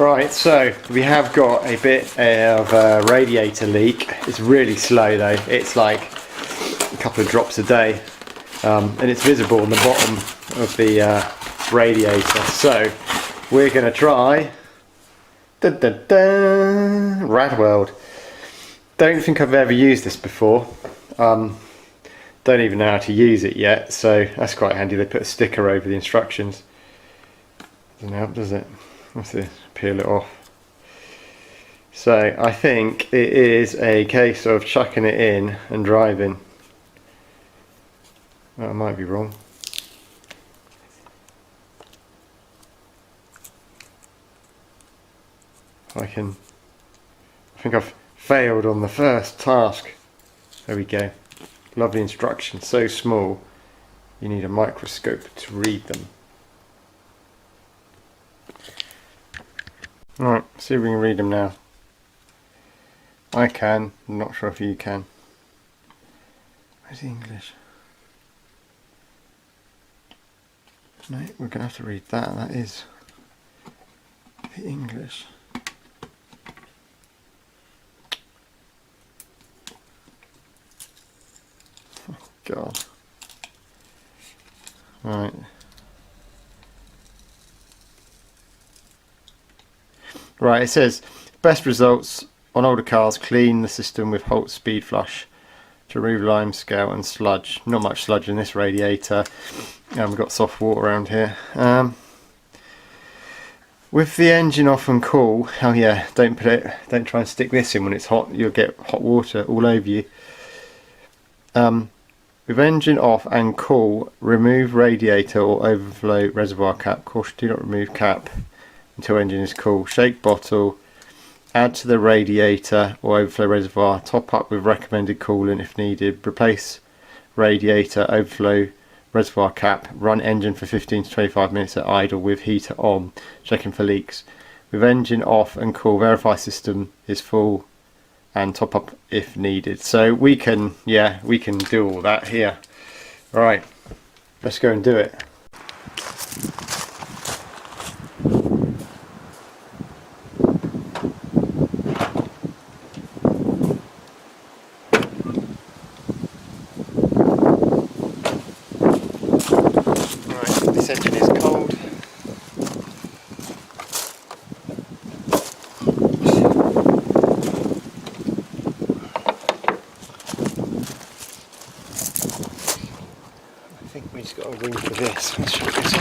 Right, so we have got a bit of a radiator leak. It's really slow though. It's like a couple of drops a day, and it's visible on the bottom of the radiator. So we're going to try Radweld. Don't think I've ever used this before. Don't even know how to use it yet, so that's quite handy. They put a sticker over the instructions. Doesn't help, does it? Let's peel it off. So I think it is a case of chucking it in and driving. Well, I might be wrong. I think I've failed on the first task. There we go. Lovely instructions, so small you need a microscope to read them. Alright, see if we can read them now. I can, I'm not sure if you can. Where's the English? No, we're going to have to read that. That is the English. Oh God. Right. Right, it says best results on older cars, clean the system with Holts speed flush to remove limescale and sludge. Not much sludge in this radiator, and we've got soft water around here. With the engine off and cool, oh yeah, don't try and stick this in when it's hot, you'll get hot water all over you. With engine off and cool, remove radiator or overflow reservoir cap. Caution, do not remove cap until engine is cool. Shake bottle, add to the radiator or overflow reservoir, top up with recommended coolant if needed, replace radiator, overflow reservoir cap, run engine for 15 to 25 minutes at idle with heater on, checking for leaks. With engine off and cool, verify system is full and top up if needed. So we can do all that here. Right, let's go and do it. This engine is cold. I think we just got a ring for this. Let's shut this on.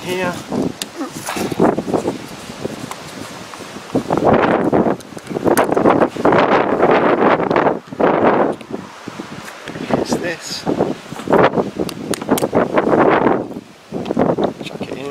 Here. This. Chuck it in.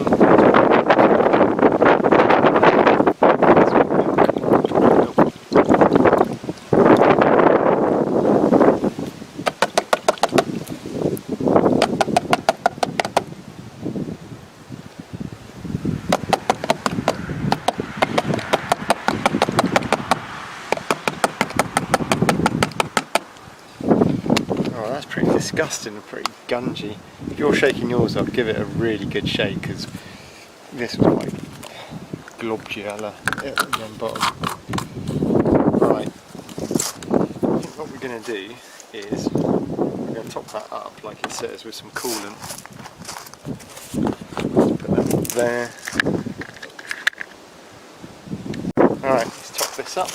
Oh, that's pretty disgusting and pretty gungy. If you're shaking yours up, give it a really good shake, because this was like globular at the bottom. Right, I think what we're going to do is we're going to top that up like it says with some coolant. Put that there. Alright, let's top this up.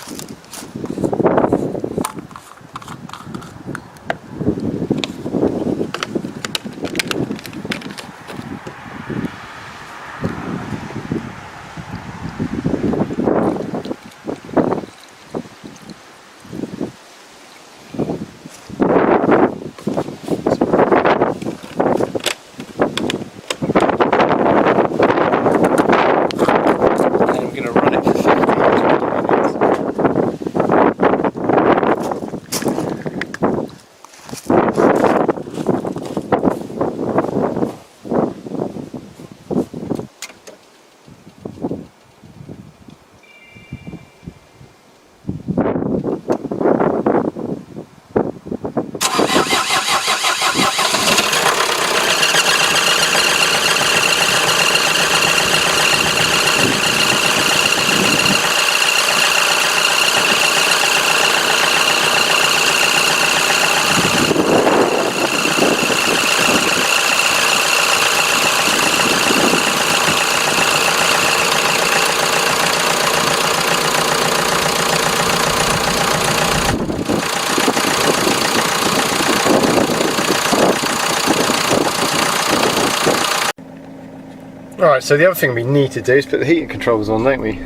Right, so the other thing we need to do is put the heating controls on, don't we?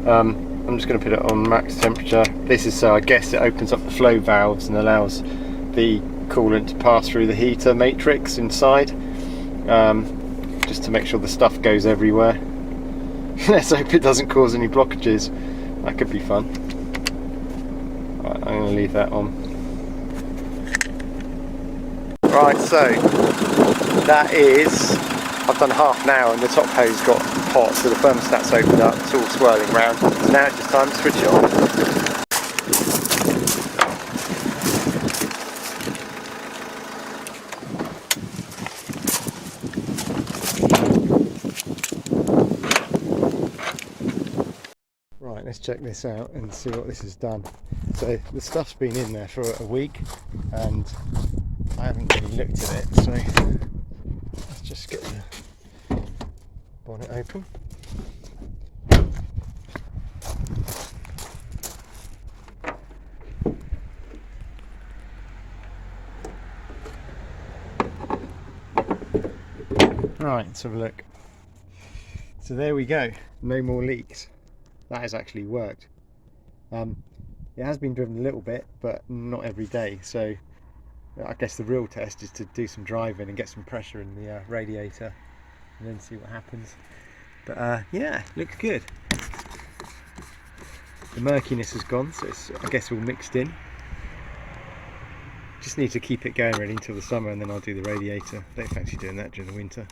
I'm just going to put it on max temperature. This is so I guess it opens up the flow valves and allows the coolant to pass through the heater matrix inside, just to make sure the stuff goes everywhere. Let's hope it doesn't cause any blockages. That could be fun. Right, I'm going to leave that on. Right, so that is, I've done half now and the top hose got hot, so the thermostat's opened up, it's all swirling around. So now it's just time to switch it on. Right, let's check this out and see what this has done. So the stuff's been in there for a week and I haven't really looked at it, so let's just get the bonnet open. Right, let's have a look. So there we go, no more leaks. That has actually worked. It has been driven a little bit, but not every day, so I guess the real test is to do some driving and get some pressure in the radiator and then see what happens. But yeah, looks good. The murkiness has gone, so it's, I guess, all mixed in. Just need to keep it going ready until the summer and then I'll do the radiator. Don't fancy doing that during the winter.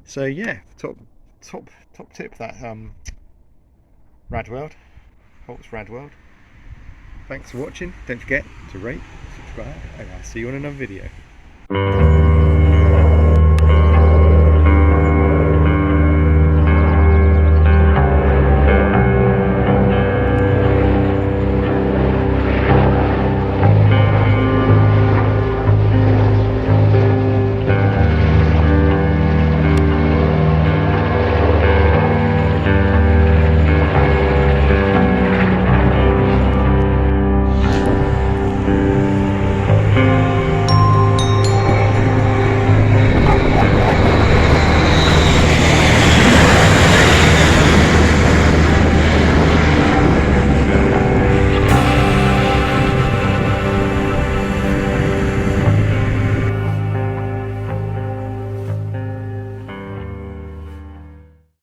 So yeah, top tip, that Radweld, Holts Radweld. Thanks for watching. Don't forget to rate, subscribe, and I'll see you on another video.